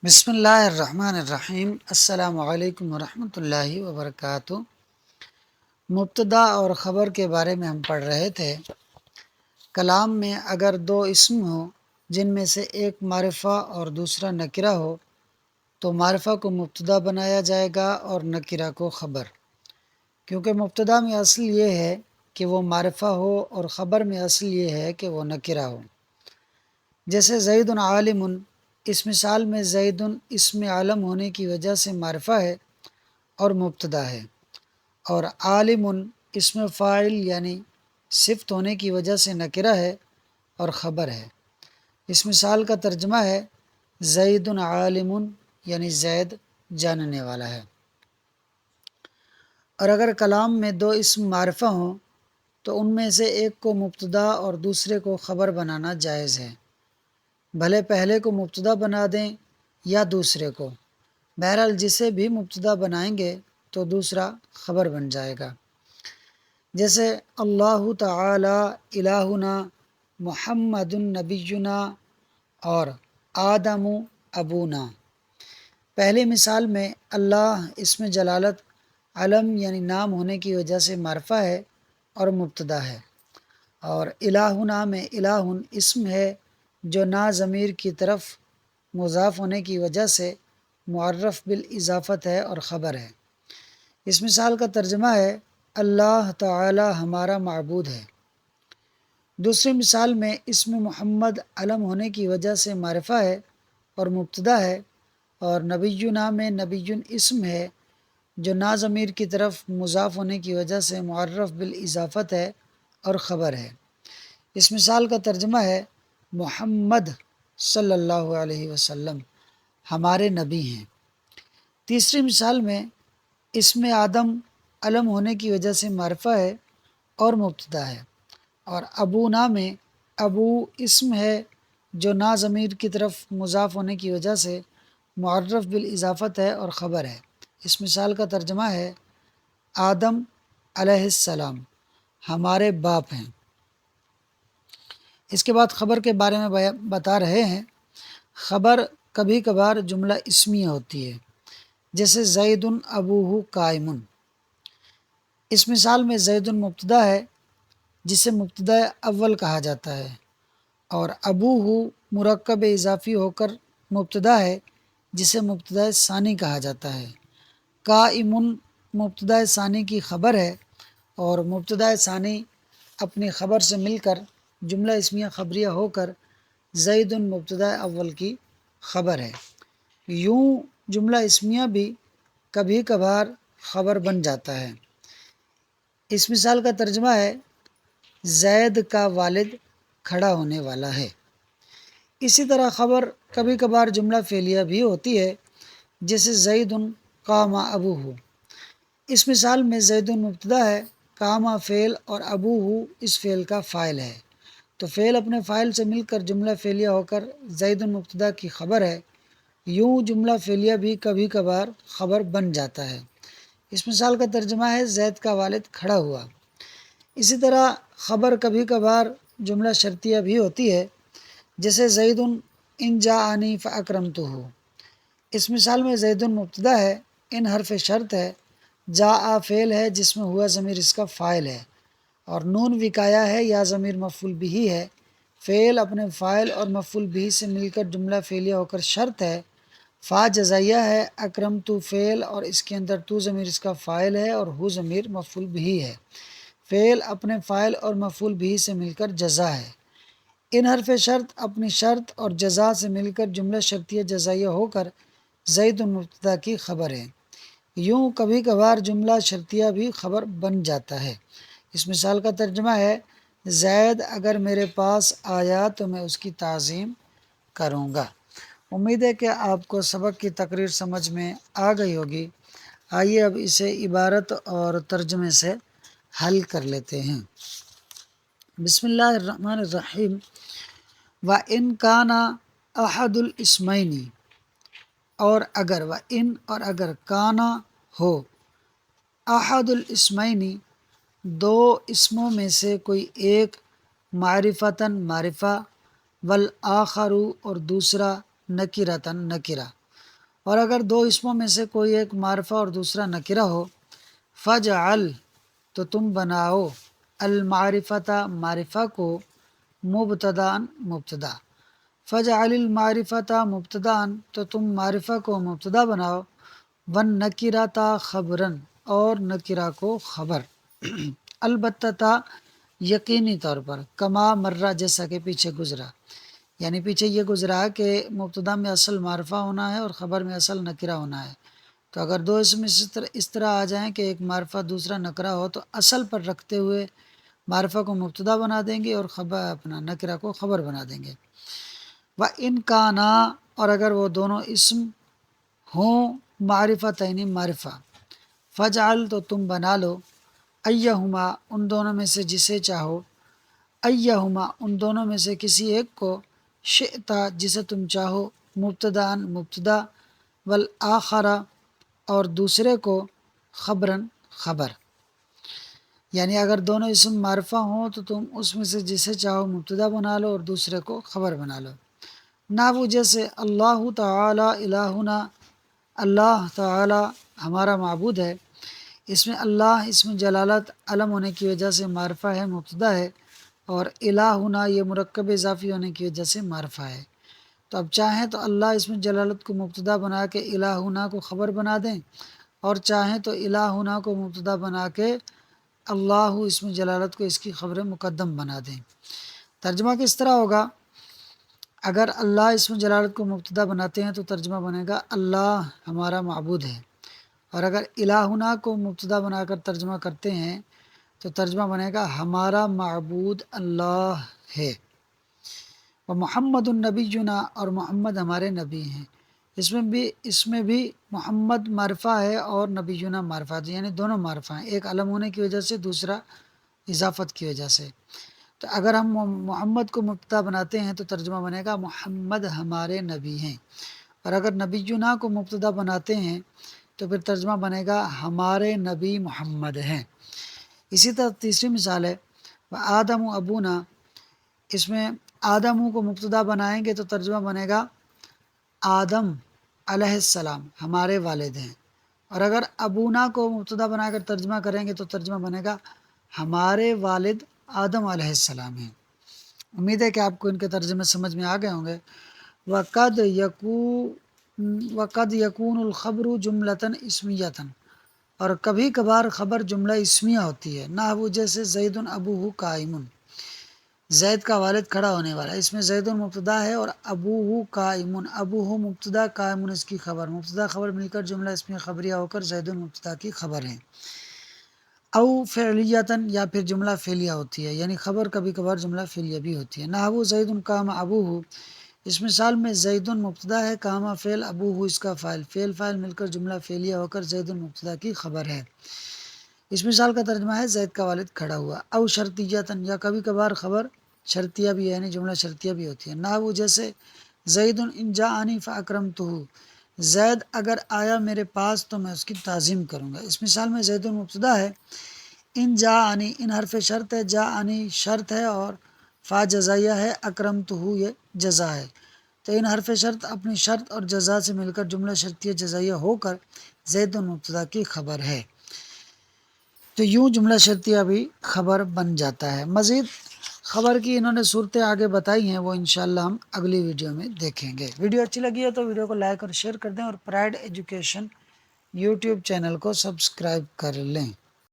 بسم اللہ الرحمن الرحیم۔ السلام علیکم ورحمۃ اللہ وبرکاتہ۔ مبتدا اور خبر کے بارے میں ہم پڑھ رہے تھے۔ کلام میں اگر دو اسم ہوں جن میں سے ایک معرفہ اور دوسرا نکرہ ہو تو معرفہ کو مبتدا بنایا جائے گا اور نکرہ کو خبر، کیونکہ مبتدا میں اصل یہ ہے کہ وہ معرفہ ہو اور خبر میں اصل یہ ہے کہ وہ نکرہ ہو۔ جیسے زید عالم، اس مثال میں زید اسم عالم ہونے کی وجہ سے معرفہ ہے اور مبتدا ہے، اور عالم اسم فاعل یعنی صفت ہونے کی وجہ سے نکرہ ہے اور خبر ہے۔ اس مثال کا ترجمہ ہے زید عالم، یعنی زید جاننے والا ہے۔ اور اگر کلام میں دو اسم معرفہ ہوں تو ان میں سے ایک کو مبتدا اور دوسرے کو خبر بنانا جائز ہے، بھلے پہلے کو مبتدا بنا دیں یا دوسرے کو، بہرحال جسے بھی مبتدا بنائیں گے تو دوسرا خبر بن جائے گا۔ جیسے اللہ تعالی الہنا، محمد نبینا اور آدم ابونا۔ پہلی مثال میں اللہ اسم جلالت علم یعنی نام ہونے کی وجہ سے معرفہ ہے اور مبتدا ہے، اور الہنا میں الہ اسم ہے جو نا ضمیر کی طرف مضاف ہونے کی وجہ سے معرف بالاضافت ہے اور خبر ہے۔ اس مثال کا ترجمہ ہے اللہ تعالی ہمارا معبود ہے۔ دوسری مثال میں اسم محمد علم ہونے کی وجہ سے معرفہ ہے اور مبتدا ہے، اور نبینا میں نبی اسم ہے جو نا ضمیر کی طرف مضاف ہونے کی وجہ سے معرف بالاضافت ہے اور خبر ہے۔ اس مثال کا ترجمہ ہے محمد صلی اللہ علیہ وسلم ہمارے نبی ہیں۔ تیسری مثال میں اسم آدم علم ہونے کی وجہ سے معرفہ ہے اور مبتدا ہے، اور ابونا میں ابو اسم ہے جو نا ضمیر کی طرف مضاف ہونے کی وجہ سے معرف بالاضافت ہے اور خبر ہے۔ اس مثال کا ترجمہ ہے آدم علیہ السلام ہمارے باپ ہیں۔ اس کے بعد خبر کے بارے میں بتا رہے ہیں۔ خبر کبھی کبھار جملہ اسمیہ ہوتی ہے، جیسے زید ابوہ قائم۔ اس مثال میں زید مبتدا ہے جسے مبتدا اول کہا جاتا ہے، اور ابوہ مرکب اضافی ہو کر مبتدا ہے جسے مبتدا ثانی کہا جاتا ہے۔ قائم مبتدا ثانی کی خبر ہے، اور مبتدا ثانی اپنی خبر سے مل کر جملہ اسمیہ خبریہ ہو کر زید مبتدا اول کی خبر ہے۔ یوں جملہ اسمیہ بھی کبھی کبھار خبر بن جاتا ہے۔ اس مثال کا ترجمہ ہے زید کا والد کھڑا ہونے والا ہے۔ اسی طرح خبر کبھی کبھار جملہ فعلیہ بھی ہوتی ہے، جیسے زید قام ابوہ۔ اس مثال میں زید مبتدا ہے، قام فعل اور ابوہ اس فعل کا فاعل ہے، تو فعل اپنے فاعل سے مل کر جملہ فعلیہ ہو کر زید مبتدا کی خبر ہے۔ یوں جملہ فعلیہ بھی کبھی کبھار خبر بن جاتا ہے۔ اس مثال کا ترجمہ ہے زید کا والد کھڑا ہوا۔ اسی طرح خبر کبھی کبھار جملہ شرطیہ بھی ہوتی ہے، جیسے زید ان جاءنی فاکرمتہ۔ اس مثال میں زید مبتدا ہے، ان حرف شرط ہے، جاء فعل ہے جس میں ہوا ضمیر اس کا فاعل ہے، اور نون وقایہ ہے یا ضمیر مفعول بہ ہے۔ فعل اپنے فاعل اور مفعول بہ سے مل کر جملہ فعلیہ ہو کر شرط ہے۔ فا جزائیہ ہے، اکرمت فعل اور اس کے اندر تو ضمیر اس کا فاعل ہے اور ہو ضمیر مفعول بہ ہے۔ فعل اپنے فاعل اور مفعول بہ سے مل کر جزا ہے۔ ان حرف شرط اپنی شرط اور جزا سے مل کر جملہ شرطیہ جزائیہ ہو کر زید مبتدا کی خبر ہے۔ یوں کبھی کبھار جملہ شرطیہ بھی خبر بن جاتا ہے۔ اس مثال کا ترجمہ ہے زید اگر میرے پاس آیا تو میں اس کی تعظیم کروں گا۔ امید ہے کہ آپ کو سبق کی تقریر سمجھ میں آ گئی ہوگی۔ آئیے اب اسے عبارت اور ترجمے سے حل کر لیتے ہیں۔ بسم اللہ الرحمن الرحیم۔ وَإِنْ كَانَ أَحَدُ الْإِسْمَيْنِ، اور اگر، اور اگر کانا ہو، احد الاسمین دو اسموں میں سے کوئی ایک، معرفتاً معرفہ، والآخر اور دوسرا نکرتاً نکرہ، اور اگر دو اسموں میں سے کوئی ایک معرفہ اور دوسرا نکرہ ہو، فجعل تو تم بناؤ المعرفۃ معرفہ کو مبتدان مبتدا، فجعل المعرفۃ مبتدان تو تم معرفہ کو مبتدا بناؤ، ون نکرتا خبرن اور نکرہ کو خبر، البتہ یقینی طور پر، کما مرہ جیسا کہ پیچھے گزرا، یعنی پیچھے یہ گزرا کہ مبتدا میں اصل معرفہ ہونا ہے اور خبر میں اصل نکرہ ہونا ہے، تو اگر دو اسم اس طرح آ جائیں کہ ایک معرفہ دوسرا نکرہ ہو تو اصل پر رکھتے ہوئے معرفہ کو مبتدا بنا دیں گے اور خبر اپنا نکرہ کو خبر بنا دیں گے۔ وَإِنْ كَانَا اور اگر وہ دونوں اسم ہوں معرفتین معرفہ، فجعل تو تم بنا لو ایہما ان دونوں میں سے جسے چاہو، ایہما ان دونوں میں سے کسی ایک کو، شئتا جسے تم چاہو، مبتدان مبتدا، والآخر اور دوسرے کو خبرن خبر، یعنی اگر دونوں اسم معرفہ ہوں تو تم اس میں سے جسے چاہو مبتدا بنا لو اور دوسرے کو خبر بنا لو۔ نحو جیسے اللہ تعالی الہنا، اللہ تعالی ہمارا معبود ہے، اس میں اللہ اسم جلالت علم ہونے کی وجہ سے معرفہ ہے، مبتدا ہے، اور الہنا یہ مرکب اضافی ہونے کی وجہ سے معرفہ ہے، تو اب چاہیں تو اللہ اسم جلالت کو مبتدا بنا کے الہنا کو خبر بنا دیں، اور چاہیں تو الہنا کو مبتدا بنا کے اللہ اسم جلالت کو اس کی خبر مقدم بنا دیں۔ ترجمہ کس طرح ہوگا؟ اگر اللہ اسم جلالت کو مبتدا بناتے ہیں تو ترجمہ بنے گا اللہ ہمارا معبود ہے، اور اگر الہنا کو مبتدا بنا کر ترجمہ کرتے ہیں تو ترجمہ بنے گا ہمارا معبود اللہ ہے۔ ومحمد النبینا اور محمد ہمارے نبی ہیں، اس میں بھی محمد معرفہ ہے اور نبینا معرفہ ہے، یعنی دونوں معرفہ ہیں، ایک علم ہونے کی وجہ سے دوسرا اضافت کی وجہ سے، تو اگر ہم محمد کو مبتدا بناتے ہیں تو ترجمہ بنے گا محمد ہمارے نبی ہیں، اور اگر نبینا کو مبتدا بناتے ہیں تو پھر ترجمہ بنے گا ہمارے نبی محمد ہیں۔ اسی طرح تیسری مثال ہے آدم ابونا، اس میں آدم کو مبتدا بنائیں گے تو ترجمہ بنے گا آدم علیہ السلام ہمارے والد ہیں، اور اگر ابونا کو مبتدا بنا کر ترجمہ کریں گے تو ترجمہ بنے گا ہمارے والد آدم علیہ السلام ہیں۔ امید ہے کہ آپ کو ان کے ترجمے سمجھ میں آ گئے ہوں گے۔ وَقَدْ يَكُونُ الْخَبْرُ جُمْلَةً اسْمِيَّةً اور کبھی کبھار خبر جملہ اسمیہ ہوتی ہے، نحو جیسے زید ابوہ قائم، زید کا والد کھڑا ہونے والا ہے، اس میں زید مبتدا ہے اور ابوہ قائم، ابوہ مبتدا قائم اس کی خبر، مبتدا خبر مل کر جملہ اسمیہ خبریہ ہو کر زید مبتدا کی خبر ہے۔ او فعلیتاً یا پھر جملہ فعلیہ ہوتی ہے، یعنی خبر کبھی کبھار جملہ فعلیہ بھی ہوتی ہے، نحو زید قام ابوہ، اس مثال میں زید مبتدا ہے، قام فعل، ابوہ اس کا فاعل، فاعل مل کر جملہ فعلیہ ہو کر زید مبتدا کی خبر ہے۔ اس مثال کا ترجمہ ہے زید کا والد کھڑا ہوا۔ او شرطیتاً یا کبھی کبھار خبر شرطیہ بھی ہے، یعنی جملہ شرطیہ بھی ہوتی ہے، نحو جیسے زید ان جاءنی فاکرمتہ، زید اگر آیا میرے پاس تو میں اس کی تعظیم کروں گا۔ اس مثال میں زید مبتدا ہے، ان جاءنی ان حرف شرط ہے، جاءنی شرط ہے اور فا جزائیہ ہے، اکرمتہ یہ جزا ہے، تو ان حرف شرط اپنی شرط اور جزا سے مل کر جملہ شرطیہ جزائیہ ہو کر زید مبتدا کی خبر ہے، تو یوں جملہ شرطیہ بھی خبر بن جاتا ہے۔ مزید خبر کی انہوں نے صورتیں آگے بتائی ہیں، وہ انشاءاللہ ہم اگلی ویڈیو میں دیکھیں گے۔ ویڈیو اچھی لگی ہے تو ویڈیو کو لائک اور شیئر کر دیں، اور پرائڈ ایجوکیشن یوٹیوب چینل کو سبسکرائب کر لیں۔